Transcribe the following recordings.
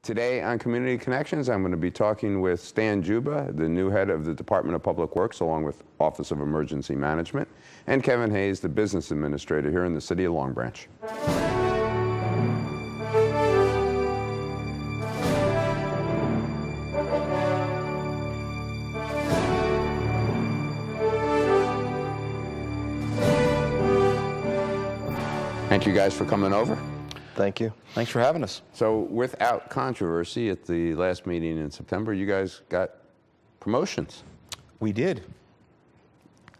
Today on Community Connections, I'm going to be talking with Stan Dziuba, the new head of the Department of Public Works, along with Office of Emergency Management, and Kevin Hayes, the business administrator here in the city of Long Branch. Thank you guys for coming over. Thank you. Thanks for having us. So without controversy, at the last meeting in September, you guys got promotions. We did.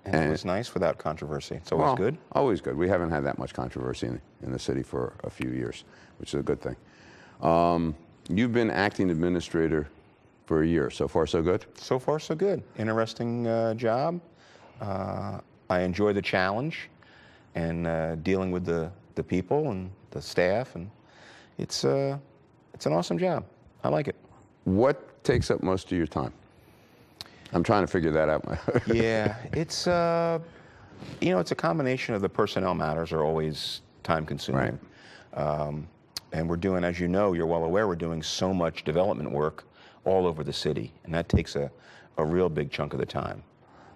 And it was nice without controversy. It's always good. Always good. We haven't had that much controversy in the city for a few years, which is a good thing. You've been acting administrator for a year. So far, so good? So far, so good. Interesting job. I enjoy the challenge and dealing with the people and the staff, and it's an awesome job. I like it. What takes up most of your time? I'm trying to figure that out. Yeah, it's it's a combination of the personnel matters are always time-consuming, right. And we're doing, as you know, you're well aware, we're doing so much development work all over the city, and that takes a real big chunk of the time.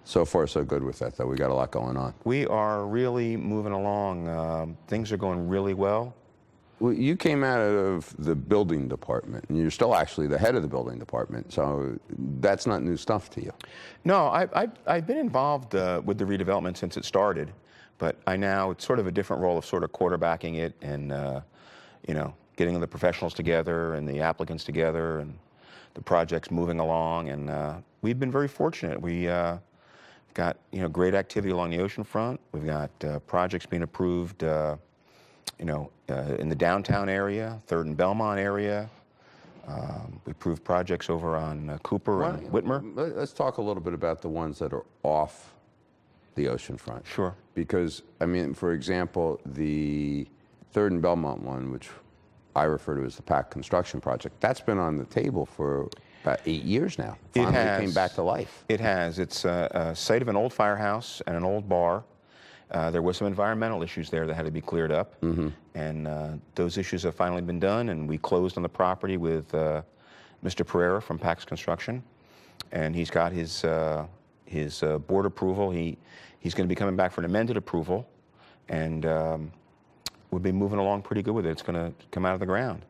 So far, so good with that, though. We got a lot going on. We are really moving along. Things are going really well. Well, you came out of the building department, and you're still actually the head of the building department, so that's not new stuff to you. No, I've been involved with the redevelopment since it started, but it's sort of a different role of sort of quarterbacking it and, getting the professionals together and the applicants together and the projects moving along, and we've been very fortunate. We got great activity along the ocean front. We've got projects being approved, in the downtown area, 3rd and Belmont area. We approved projects over on Cooper and Whitmer. Let's talk a little bit about the ones that are off the ocean front. Sure. Because, I mean, for example, the 3rd and Belmont one, which I refer to as the PAC construction project, that's been on the table for about 8 years now. Finally came back to life. It has. It's a site of an old firehouse and an old bar. There were some environmental issues there that had to be cleared up, and those issues have finally been done, and we closed on the property with Mr. Pereira from PAC's Construction, and he's got his board approval. He's going to be coming back for an amended approval, and we'll be moving along pretty good with it. It's going to come out of the ground.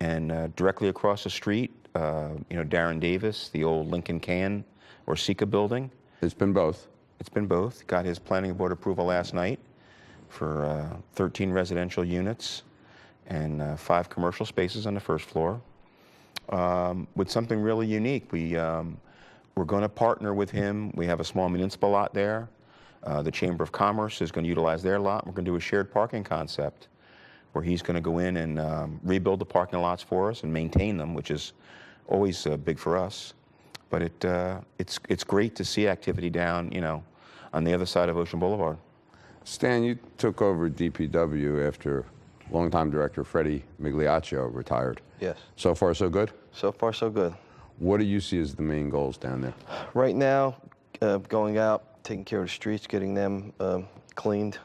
And directly across the street, Darren Davis, the old Lincoln Can or Sika building. It's been both. It's been both. Got his planning board approval last night for 13 residential units and 5 commercial spaces on the first floor. With something really unique. We're going to partner with him. We have a small municipal lot there. The Chamber of Commerce is going to utilize their lot. We're going to do a shared parking concept where he's going to go in and rebuild the parking lots for us and maintain them, which is always big for us. But it's great to see activity down, on the other side of Ocean Boulevard. Stan, you took over DPW after longtime director Freddie Migliaccio retired. Yes. So far, so good? So far, so good. What do you see as the main goals down there? Right now, going out, taking care of the streets, getting them cleaned,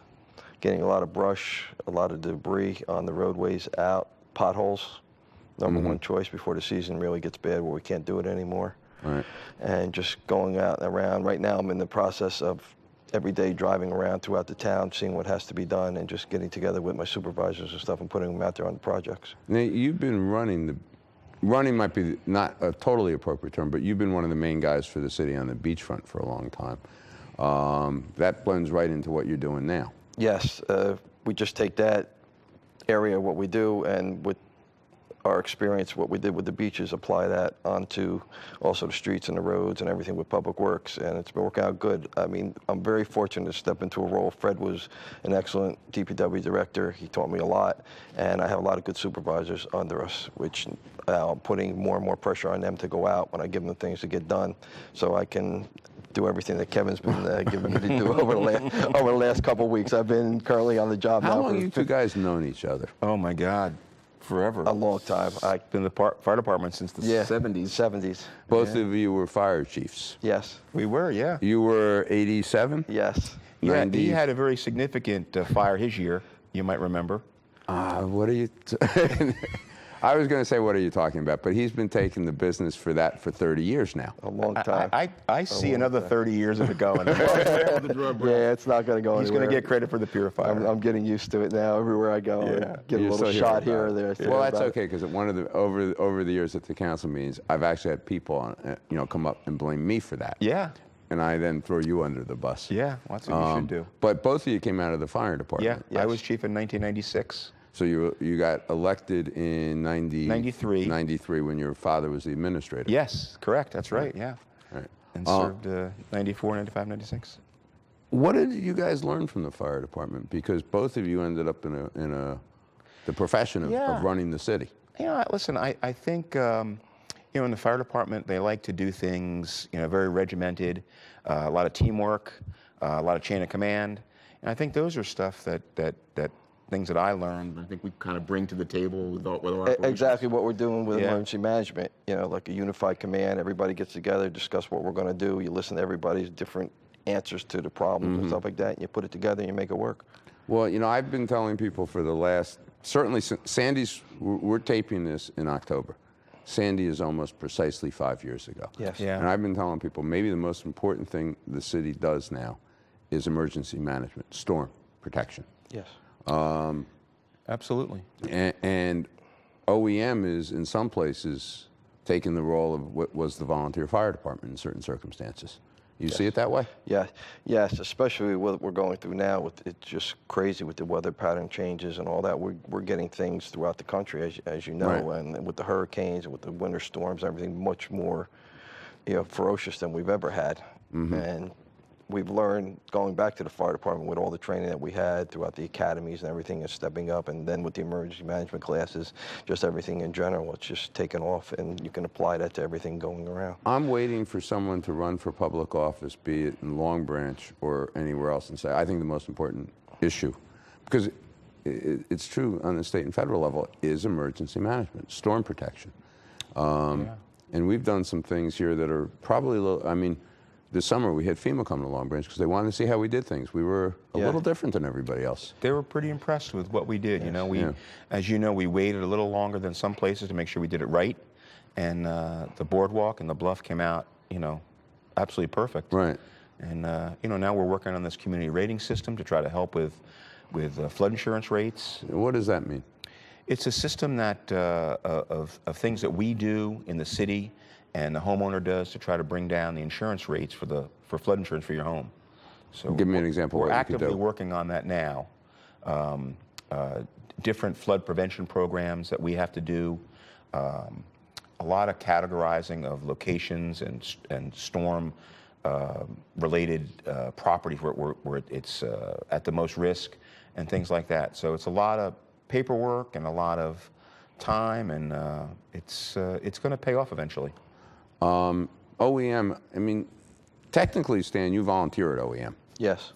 getting a lot of brush, a lot of debris on the roadways out, potholes. Number one choice before the season really gets bad where we can't do it anymore. Right. And just going out and around. Right now I'm in the process of every day driving around throughout the town, seeing what has to be done and just getting together with my supervisors and stuff and putting them out there on the projects. Now, you've been running might be not a totally appropriate term, but you've been one of the main guys for the city on the beachfront for a long time. That blends right into what you're doing now. Yes, we just take that area, what we do, and with our experience, what we did with the beaches, apply that onto also the streets and the roads and everything with Public Works, and it's been working out good. I mean, I'm very fortunate to step into a role. Fred was an excellent DPW director. He taught me a lot, and I have a lot of good supervisors under us, which I'm putting more and more pressure on them to go out when I give them things to get done, so I can do everything that Kevin's been giving me to do over the last couple of weeks. I've been currently on the job now. How long have you two guys known each other? Oh my God. Forever. A long time. I've been in the fire department since the 70s. 70s. Both of you were fire chiefs. Yes. We were, yeah. You were 87? Yes. Yeah, 90. He had a very significant fire his year, you might remember. What are you... I was going to say, what are you talking about? But he's been taking the business for that for 30 years now. A long time. I see another 30 years of it going. Yeah, it's not going to go He's going to get credit for the purifier. I'm getting used to it now. Everywhere I go, Yeah. get a little shot here or there. Well, that's okay, because over the years at the council meetings, I've actually had people, come up and blame me for that. Yeah. And I then throw you under the bus. Yeah, well, that's what you should do. But both of you came out of the fire department. Yeah, I was chief in 1996. So you got elected in 93. 93 when your father was the administrator. Yes, correct. That's right. Yeah. Right. And served 94, 95, 96. What did you guys learn from the fire department? Because both of you ended up in the profession of running the city. Yeah, listen, I think in the fire department they like to do things very regimented, a lot of teamwork, a lot of chain of command, and I think those are stuff that things that I learned. I think we kind of bring to the table with our operations. Exactly what we're doing with emergency management. Like a unified command. Everybody gets together, discuss what we're going to do. You listen to everybody's different answers to the problems and stuff like that, and you put it together and you make it work. Well, I've been telling people for the last, certainly Sandy's, we're taping this in October. Sandy is almost precisely 5 years ago. Yes. Yeah. And I've been telling people maybe the most important thing the city does now is emergency management, storm protection. Yes. Absolutely. And OEM is, in some places, taking the role of what was the volunteer fire department in certain circumstances. You see it that way? Yeah, yes, especially what we're going through now. It's just crazy with the weather pattern changes and all that. We're getting things throughout the country, as you know, Right. and with the hurricanes and with the winter storms, everything much more, ferocious than we've ever had. And we've learned, going back to the fire department with all the training that we had throughout the academies and everything is stepping up, and then with the emergency management classes, just everything in general, it's just taken off, and you can apply that to everything going around. I'm waiting for someone to run for public office, be it in Long Branch or anywhere else, and say, I think the most important issue, because it's true on the state and federal level, is emergency management, storm protection. And we've done some things here that are probably, this summer we had FEMA come to Long Branch because they wanted to see how we did things. We were a little different than everybody else. They were pretty impressed with what we did. As you know, we waited a little longer than some places to make sure we did it right, and the boardwalk and the bluff came out, absolutely perfect. Right. And now we're working on this community rating system to try to help with flood insurance rates. What does that mean? It's a system that of things that we do in the city and the homeowner does to try to bring down the insurance rates for flood insurance for your home. So give me an example. We're of what you could actively do. working on that now. Different flood prevention programs that we have to do. A lot of categorizing of locations and storm related properties where it's at the most risk and things like that. So it's a lot of paperwork and a lot of time, and it's going to pay off eventually. OEM, technically, Stan, you volunteer at OEM. Yes.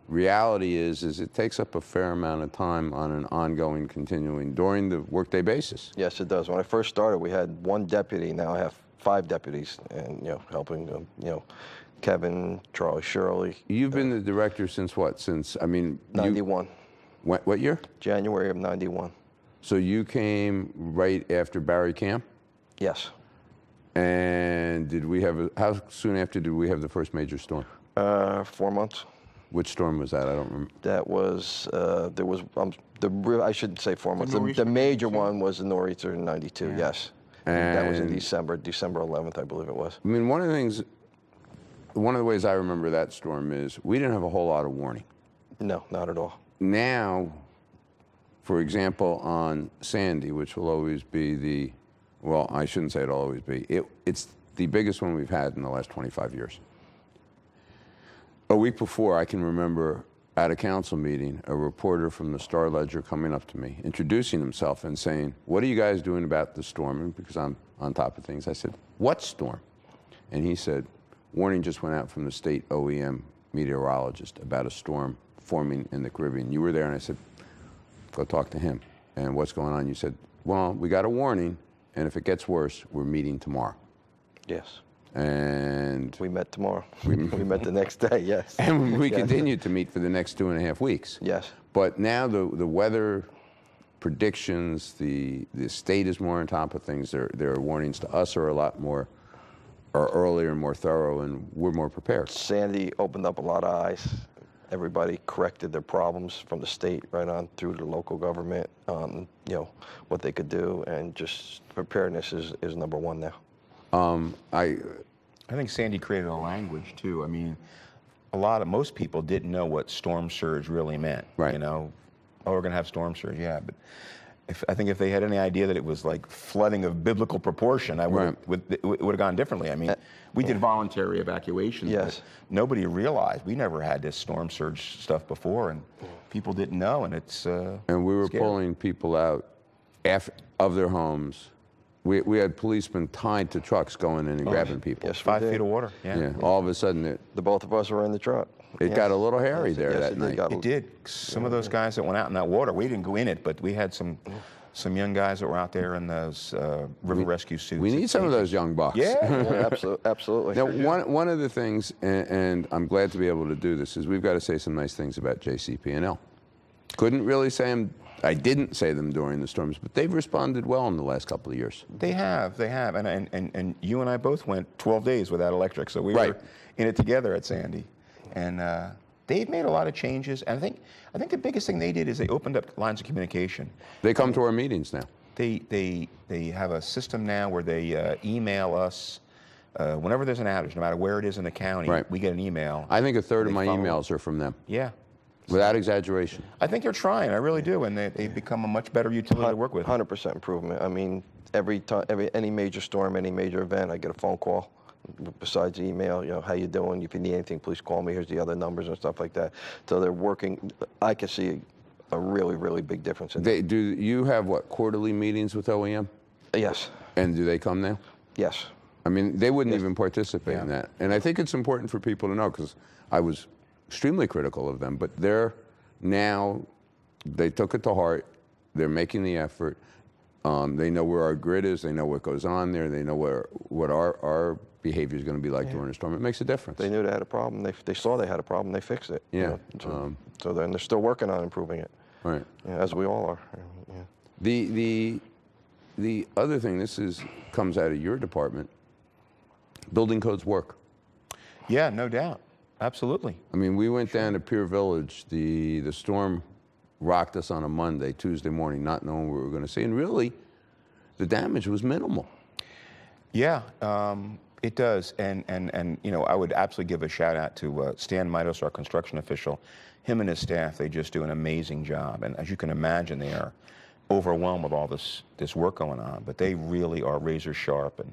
Reality is it takes up a fair amount of time on an ongoing, continuing, during the workday basis. Yes, it does. When I first started, we had one deputy. Now I have 5 deputies, and helping them. Kevin, Charlie, Shirley. You've been the director since what? 91. What year? January of 91. So you came right after Barry Camp? Yes. And how soon after did we have the first major storm? 4 months. Which storm was that? I don't remember. That was, I shouldn't say 4 months. The major one was the Nor'easter in 92, yes. And that was in December 11th, I believe it was. One of the ways I remember that storm is we didn't have a whole lot of warning. No, not at all. Now, for example, on Sandy, which will always be well, I shouldn't say it'll always be. It's the biggest one we've had in the last 25 years. A week before, I can remember at a council meeting, a reporter from the Star Ledger coming up to me, introducing himself and saying, "What are you guys doing about the storm?" And because I'm on top of things, I said, "What storm?" And he said, "Warning just went out from the state OEM meteorologist about a storm forming in the Caribbean. You were there." And I said, "Go talk to him." "And what's going on?" You said, "Well, we got a warning, and if it gets worse, we're meeting tomorrow." Yes. And we met tomorrow. We met the next day, yes. And we yes. continued to meet for the next 2.5 weeks. Yes. But now the weather predictions. The state is more on top of things. Their warnings to us are a lot more, are earlier and more thorough, and we're more prepared. Sandy opened up a lot of eyes. Everybody corrected their problems from the state right on through the local government, you know, what they could do, and just preparedness is #1 now. I think Sandy created a language too. I mean, most people didn't know what storm surge really meant. Right. You know, oh, we're going to have storm surge, yeah. But I think if they had any idea that it was like flooding of biblical proportion, it would have gone differently. I mean, we did voluntary evacuations. Yes. But nobody realized we never had this storm surge stuff before, and people didn't know, and it's and we were scary. pulling people out of their homes. We had policemen tied to trucks going in and grabbing people. Yes, 5 feet of water. Yeah. All of a sudden, The both of us were in the truck. it got a little hairy there Yes, that it night. got It did. Some of those guys that went out in that water, we didn't go in it, but we had some young guys that were out there in those river rescue suits. We need some of those young bucks. Yeah. Yeah, absolutely. Now, one of the things, and I'm glad to be able to do this, is we've got to say some nice things about JCP&L. Couldn't really say them. I didn't say them during the storms, but they've responded well in the last couple of years. They have, and you and I both went 12 days without electric, so we were in it together at Sandy, and they've made a lot of changes. And I think the biggest thing they did is they opened up lines of communication. They come to our meetings now. They have a system now where they email us whenever there's an outage, no matter where it is in the county. Right. We get an email. I think a third of my follow emails are from them. Yeah. Without exaggeration. I think they're trying. I really do, and they've become a much better utility to work with. 100% improvement. I mean, any major storm, any major event, I get a phone call. Besides email, you know, how you doing? If you need anything, please call me. Here's the other numbers and stuff like that. So they're working. I can see a really, really big difference in that. Do you have what, quarterly meetings with OEM? Yes. And do they come now? Yes. I mean, they wouldn't even participate in Yeah. that. And I think it's important for people to know, because I was extremely critical of them, but they're now, they took it to heart. They're making the effort. They know where our grid is. They know what goes on there. They know what our behavior is going to be like during a storm. It makes a difference. They knew they had a problem. They saw they had a problem. They fixed it. Yeah. You know? So then they're still working on improving it. Right. Yeah, as we all are. Yeah. The other thing, comes out of your department, building codes work. Yeah, no doubt. Absolutely. I mean, we went down to Pier Village. The storm rocked us on a Monday, Tuesday morning, not knowing what we were going to see. And really, the damage was minimal. Yeah, it does. And you know, I would absolutely give a shout out to Stan Mitos, our construction official. Him and his staff, they just do an amazing job. And as you can imagine, they are overwhelmed with all this work going on. But they really are razor sharp.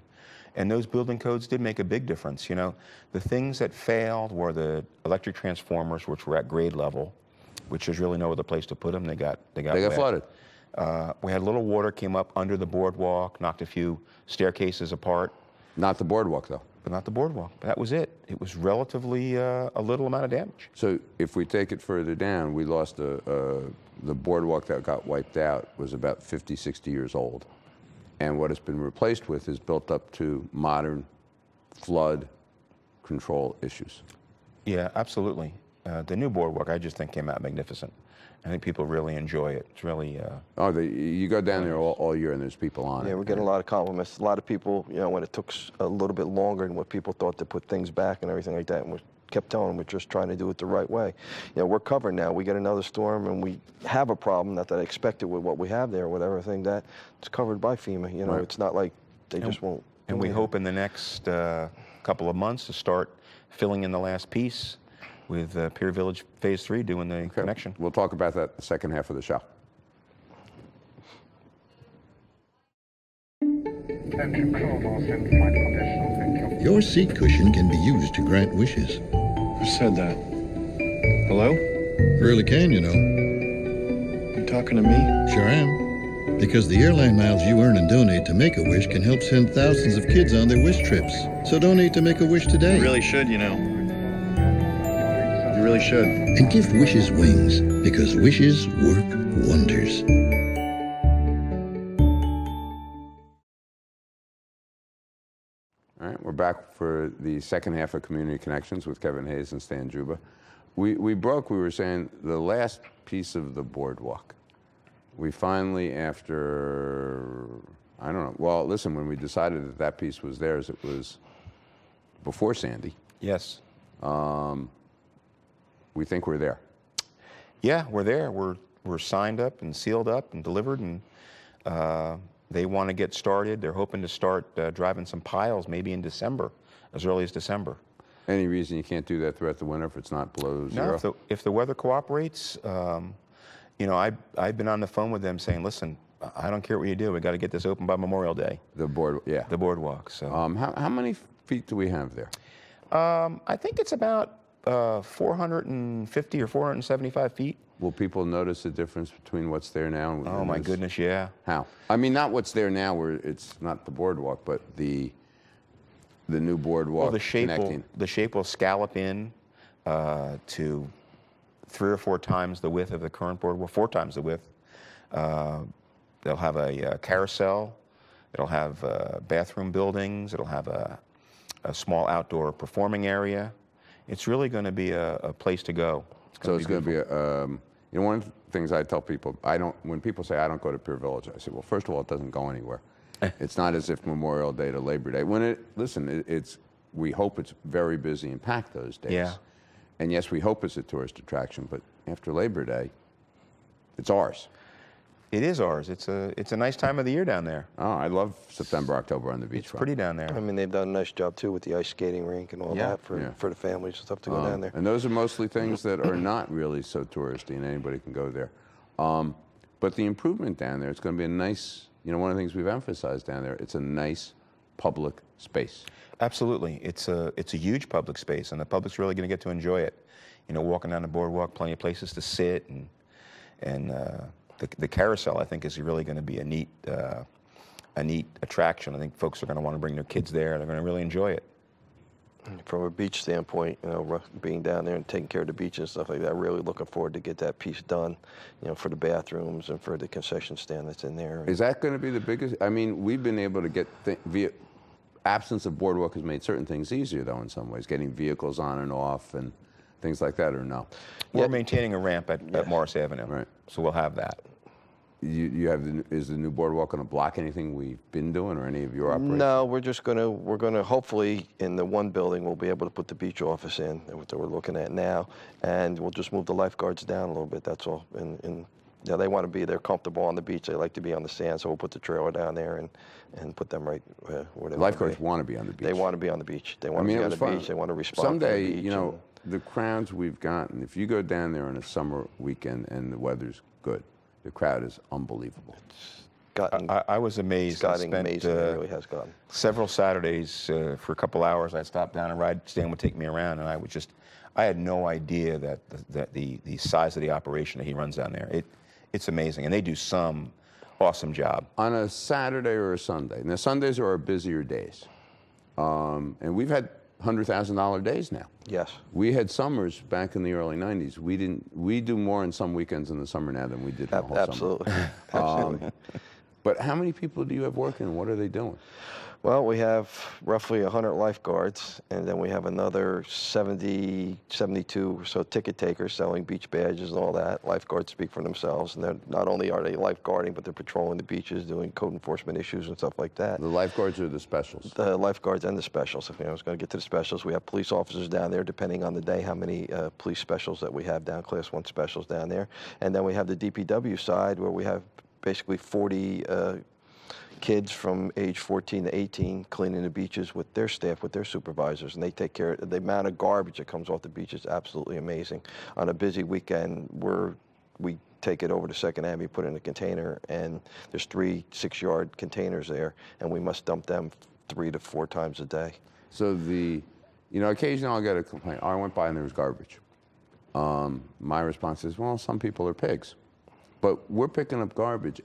And those building codes did make a big difference. You know, the things that failed were the electric transformers, which were at grade level, which there's really no other place to put them. They got wet. Flooded. We had a little water came up under the boardwalk, knocked a few staircases apart. Not the boardwalk, though. But not the boardwalk. That was it. It was relatively a little amount of damage. So if we take it further down, we lost the boardwalk that got wiped out was about 50, 60 years old. And what it's been replaced with is built up to modern flood control issues. Yeah, absolutely. The new boardwalk, I just think, came out magnificent. I think people really enjoy it. It's really... you go down there all year and there's people on it. Yeah, we're getting a lot of compliments. A lot of people, you know, when it took a little bit longer than what people thought to put things back and everything like that, and we kept telling them we're just trying to do it the right way. You know, we're covered now. We get another storm and we have a problem, not that I expected with what we have there or whatever, thing that it's covered by FEMA. You know, It's not like they just won't. And we hope in the next couple of months to start filling in the last piece with Pier Village Phase 3 doing the connection. We'll talk about that the second half of the show. Your seat cushion can be used to grant wishes. Who said that? Hello? Really can, you know. You talking to me? Sure am. Because the airline miles you earn and donate to Make-A-Wish can help send thousands of kids on their wish trips. So donate to Make-A-Wish today. You really should, you know. You really should. And give wishes wings, because wishes work wonders. All right, we're back for the second half of Community Connections with Kevin Hayes and Stan Dziuba. We were saying the last piece of the boardwalk. we finally, after, I don't know, well, listen, when we decided that that piece was theirs, it was before Sandy. Yes. We think we're there. Yeah, we're there. We're signed up and sealed up and delivered, and they want to get started. They're hoping to start driving some piles maybe in December, as early as December. Any reason you can't do that throughout the winter if it's not below zero? No, if the weather cooperates, you know, I've been on the phone with them saying, listen, I don't care what you do. We got to get this open by Memorial Day. The board, yeah. The boardwalk. So, how many feet do we have there? I think it's about 450 or 475 feet. Will people notice the difference between what's there now and Oh my goodness, yeah. How? I mean, not what's there now, where it's not the boardwalk, but the new boardwalk. Well, the shape will scallop in to 3 or 4 times the width of the current boardwalk, 4 times the width. They'll have a carousel. It'll have bathroom buildings. It'll have a small outdoor performing area. It's really going to be a place to go. So it's going to be a, you know, one of the things I tell people, when people say I don't go to Pier Village, I say, well, first of all, it doesn't go anywhere. It's not as if Memorial Day to Labor Day. We hope it's very busy and packed those days. Yeah. And yes, we hope it's a tourist attraction, but after Labor Day, it's ours. It is ours. It's a nice time of the year down there. Oh, I love September, October on the beach. It's pretty down there. I mean, they've done a nice job too with the ice skating rink and all Yeah. that for the families and stuff to go down there. And those are mostly things that are not really so touristy, and anybody can go there. But the improvement down there, it's going to be a nice, you know, one of the things we've emphasized down there, it's a nice public space. Absolutely. It's a huge public space, and the public's really going to get to enjoy it. You know, walking down the boardwalk, plenty of places to sit, and the carousel, I think, is really going to be a neat attraction. I think folks are going to want to bring their kids there. They're going to really enjoy it. From a beach standpoint, you know, being down there and taking care of the beach and stuff like that, really looking forward to get that piece done, you know, for the bathrooms and for the concession stand that's in there. Is that going to be the biggest? I mean, we've been able to get, via absence of boardwalk has made certain things easier, though, in some ways, getting vehicles on and off and things like that, or no? We're maintaining a ramp at Morris Avenue, right? So we'll have that. You have is the new boardwalk going to block anything we've been doing, or any of your operations? No, we're going to hopefully in the one building we'll be able to put the beach office in, that we're looking at now, and we'll just move the lifeguards down a little bit. That's all. And yeah, they want to be, they're comfortable on the beach. They like to be on the sand, so we'll put the trailer down there and put them right where they Lifeguards want to be on the beach. They want to be on the beach. They want to be on the beach. They want to respond. Someday, to the beach, you know, the crowds we've gotten. If you go down there on a summer weekend and the weather's good, the crowd is unbelievable. I was amazed. It's gotten amazing. It really has gotten. Several Saturdays for a couple hours, I'd stop down and Stan would take me around, and I had no idea that the size of the operation that he runs down there. It's amazing, and they do some awesome job. On a Saturday or a Sunday. Now, Sundays are our busier days. And we've had $100,000 days now. Yes. We had summers back in the early 90s. We do more in some weekends in the summer now than we did in the whole Absolutely. summer. Absolutely. But how many people do you have working, and what are they doing? Well, we have roughly 100 lifeguards, and then we have another 70, 72 or so ticket takers selling beach badges and all that. Lifeguards speak for themselves, and not only are they lifeguarding, but they're patrolling the beaches, doing code enforcement issues and stuff like that. The lifeguards or the specials? The lifeguards and the specials. If I was going to get to the specials, we have police officers down there, depending on the day, how many police specials that we have down, Class 1 specials down there. And then we have the DPW side, where we have basically 40 kids from age 14 to 18 cleaning the beaches with their staff, with their supervisors, and they take care of the amount of garbage that comes off the beach is absolutely amazing. On a busy weekend, we take it over to Second Avenue, put it in a container, and there's 3 6-yard containers there, and we must dump them 3 to 4 times a day. So you know, occasionally I'll get a complaint. Oh, I went by and there was garbage. My response is, well, some people are pigs. But we're picking up garbage.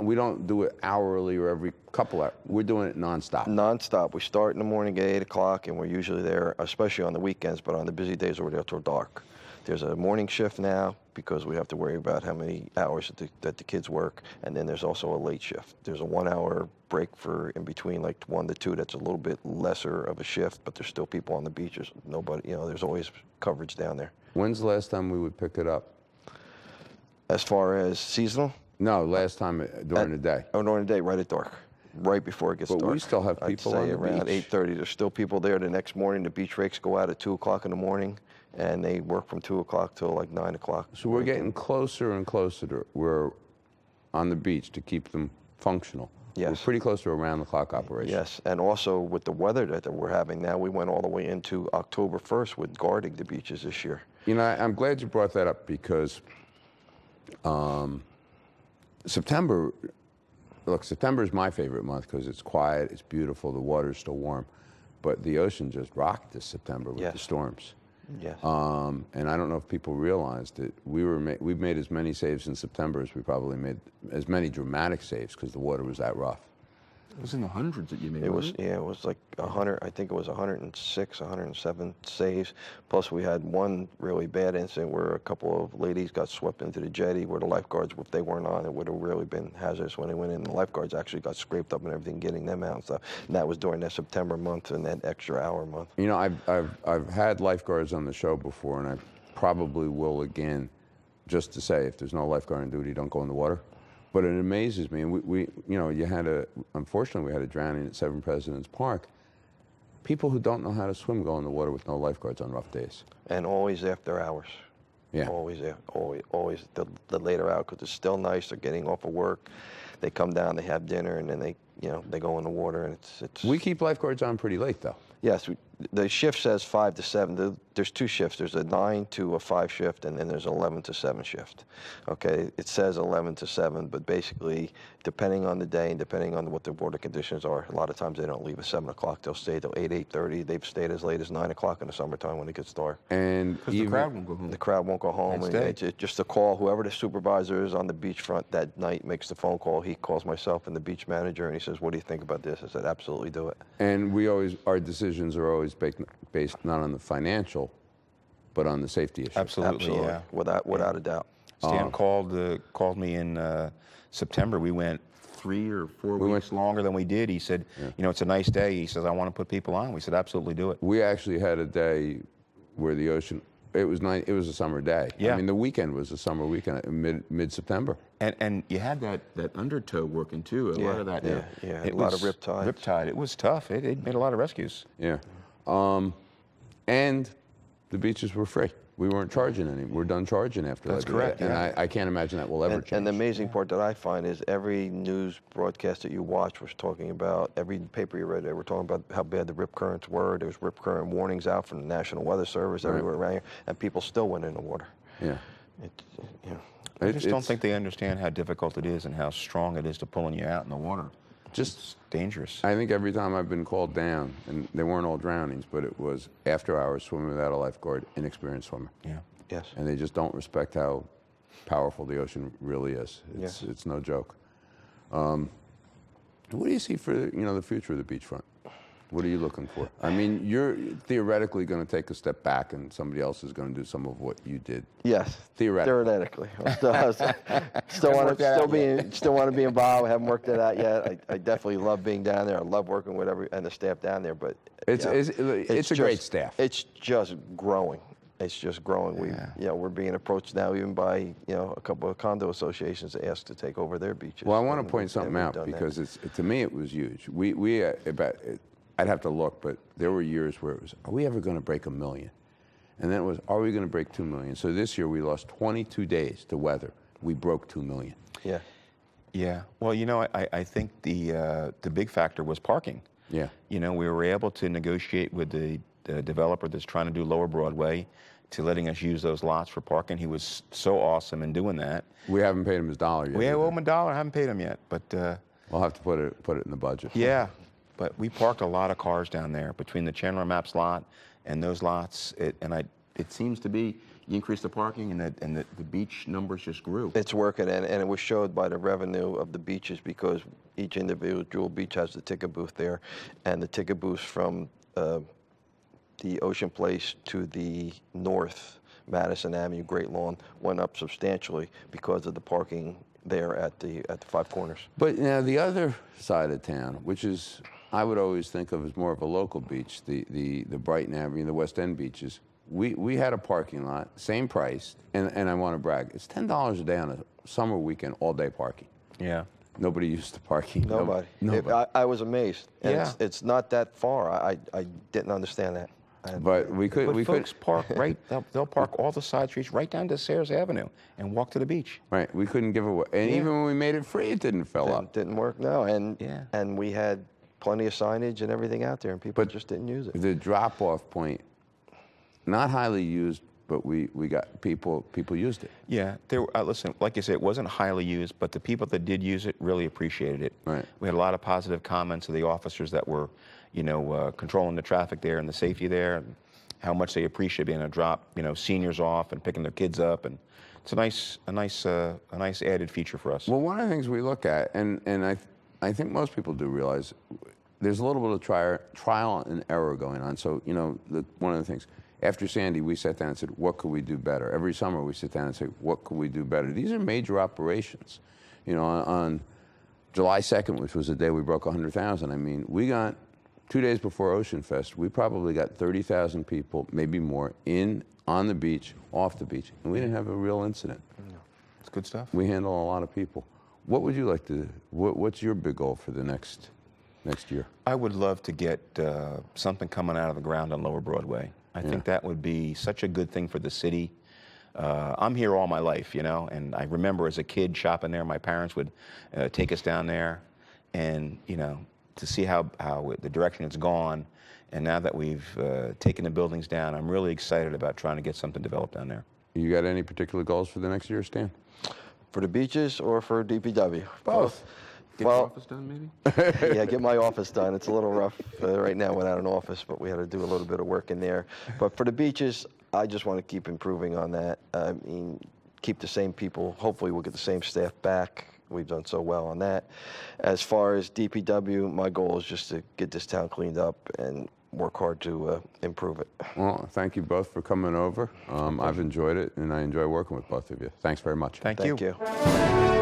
We don't do it hourly or every couple hours. We're doing it nonstop. Nonstop. We start in the morning at 8 o'clock, and we're usually there, especially on the weekends, but on the busy days, we're there till dark. There's a morning shift now because we have to worry about how many hours that the kids work, and then there's also a late shift. There's a 1-hour break in between, like 1 to 2. That's a little bit lesser of a shift, but there's still people on the beaches. Nobody, you know, there's always coverage down there. When's the last time we would pick it up? As far as seasonal? No, last time during the day. Oh, during the day, right at dark, right before it gets dark. But we still have people on the beach. I'd say around 8:30. There's still people there the next morning. The beach rakes go out at 2 o'clock in the morning, and they work from 2 o'clock till like 9 o'clock. So we're getting closer and closer to we're on the beach to keep them functional. Yes. We're pretty close to around-the-clock operation. Yes, and also with the weather that we're having now, we went all the way into October 1st with guarding the beaches this year. You know, I'm glad you brought that up because September, look, September is my favorite month because it's quiet, it's beautiful, the water's still warm. But the ocean just rocked this September with the storms. Yes. And I don't know if people realized that we've made as many saves in September as we probably made as many dramatic saves because the water was that rough. It was in the hundreds that you made. It was, yeah, it was like 100. I think it was 106, 107 saves. Plus, we had one really bad incident where a couple of ladies got swept into the jetty where the lifeguards, if they weren't on, it would have really been hazardous when they went in. The lifeguards actually got scraped up and everything, getting them out and stuff. And that was during that September month and that extra hour month. You know, I've had lifeguards on the show before, and I probably will again, just to say if there's no lifeguard on duty, don't go in the water. But it amazes me, and we you know, unfortunately, we had a drowning at 7 Presidents Park. People who don't know how to swim go in the water with no lifeguards on rough days. And always after hours. Yeah. Always the later hour because it's still nice. They're getting off of work. They come down, they have dinner, and then they go in the water, and it's. We keep lifeguards on pretty late, though. Yes, the shift says 5 to 7. There's 2 shifts. There's a 9 to a 5 shift, and then there's an 11 to 7 shift. Okay, it says 11 to 7, but basically, depending on the day and depending on what the water conditions are, a lot of times they don't leave at 7 o'clock. They'll stay till 8, 8:30. They've stayed as late as 9 o'clock in the summertime when it gets dark. And because the crowd won't go home. The crowd won't go home. And it's just a call. Whoever the supervisor is on the beachfront that night makes the phone call. He calls myself and the beach manager, and he says, "What do you think about this?" I said, "Absolutely do it." And our decisions are always based not on the financial, but on the safety issue. Absolutely, yeah. Without a doubt. Stan called me in September. We went 3 or 4 weeks longer than we did. He said, you know, it's a nice day. He says, I want to put people on. We said, absolutely do it. We actually had a day where the ocean, it was a summer day. Yeah. I mean, the weekend was a summer weekend, mid-September. And you had that undertow working too. A lot of that. Yeah. A lot of riptide. Riptide. It was tough. It made a lot of rescues. Yeah. And the beaches were free. We weren't charging any. We're done charging after that. That's correct. And I can't imagine that will ever change. And the amazing part that I find is every news broadcast that you watch was talking about, every paper you read, they were talking about how bad the rip currents were. There was rip current warnings out from the National Weather Service everywhere around here, and people still went in the water. Yeah. I just don't think they understand how difficult it is and how strong it is to pulling you out in the water. Just dangerous. I think every time I've been called down, and they weren't all drownings, but it was after hours swimming without a lifeguard, inexperienced swimmer. Yeah. Yes. And they just don't respect how powerful the ocean really is. It's no joke. What do you see for the future of the beachfront? What are you looking for? I mean, you're theoretically going to take a step back, and somebody else is going to do some of what you did. Yes, theoretically. Still want to be involved. I haven't worked it out yet. I definitely love being down there. I love working with the staff down there. But it's a great staff. It's just growing. It's just growing. We're being approached now even by a couple of condo associations asked to take over their beaches. Well, I want to point something out because to me it was huge. I'd have to look, but there were years where it was, are we ever going to break 1 million? And then it was, are we going to break 2 million? So this year we lost 22 days to weather. We broke 2 million. Yeah. Yeah. Well, I think the big factor was parking. Yeah. We were able to negotiate with the developer that's trying to do Lower Broadway to letting us use those lots for parking. He was so awesome in doing that. We haven't paid him his dollar yet. We owe him $1. I haven't paid him yet, but we'll have to put it in the budget. Yeah. But we parked a lot of cars down there between the Chandler Maps lot and those lots. It seems to be you increase the parking and the beach numbers just grew. It's working, and it was showed by the revenue of the beaches because each individual beach has the ticket booth there, and the ticket booths from the Ocean Place to the north, Madison Avenue, Great Lawn, went up substantially because of the parking there at the Five Corners. But now the other side of town, which is I would always think of as more of a local beach, the Brighton Avenue, the West End beaches, we had a parking lot, same price, and I want to brag. It's $10 a day on a summer weekend, all-day parking. Yeah. Nobody used the parking. Nobody. Nobody. I was amazed. And Yeah. it's not that far. I didn't understand that. But we could. But folks park right. They'll park all the side streets right down to Sayers Avenue and walk to the beach. Right. We couldn't give away. And even when we made it free, it didn't fill up. Didn't work, no. Yeah. And we had plenty of signage and everything out there, and people just didn't use it. The drop-off point, not highly used, but we got people used it. Yeah, listen, like you said, it wasn't highly used, but the people that did use it really appreciated it. Right. We had a lot of positive comments of the officers that were, controlling the traffic there and the safety there, and how much they appreciate being able to drop, seniors off and picking their kids up, and it's a nice added feature for us. Well, one of the things we look at, and I think most people do realize, there's a little bit of trial and error going on. So, one of the things. After Sandy, we sat down and said, what could we do better? Every summer we sit down and say, what could we do better? These are major operations. On July 2nd, which was the day we broke 100,000, I mean, we got 2 days before Ocean Fest, we probably got 30,000 people, maybe more, on the beach, off the beach, and we didn't have a real incident. It's good stuff. We handle a lot of people. What would you like to, what's your big goal for the next year? I would love to get something coming out of the ground on Lower Broadway. I think that would be such a good thing for the city. I'm here all my life, and I remember as a kid shopping there, my parents would take us down there, and, to see how the direction it's gone. And now that we've taken the buildings down, I'm really excited about trying to get something developed down there. You got any particular goals for the next year, Stan? For the beaches or for DPW? Both. Get your office done, maybe? Yeah, get my office done. It's a little rough right now without an office, but we had to do a little bit of work in there. But for the beaches, I just want to keep improving on that. I mean, keep the same people. Hopefully we'll get the same staff back. We've done so well on that. As far as DPW, my goal is just to get this town cleaned up and work hard to improve it. Well, thank you both for coming over. I've enjoyed it, and I enjoy working with both of you. Thanks very much. Thank you. Thank you.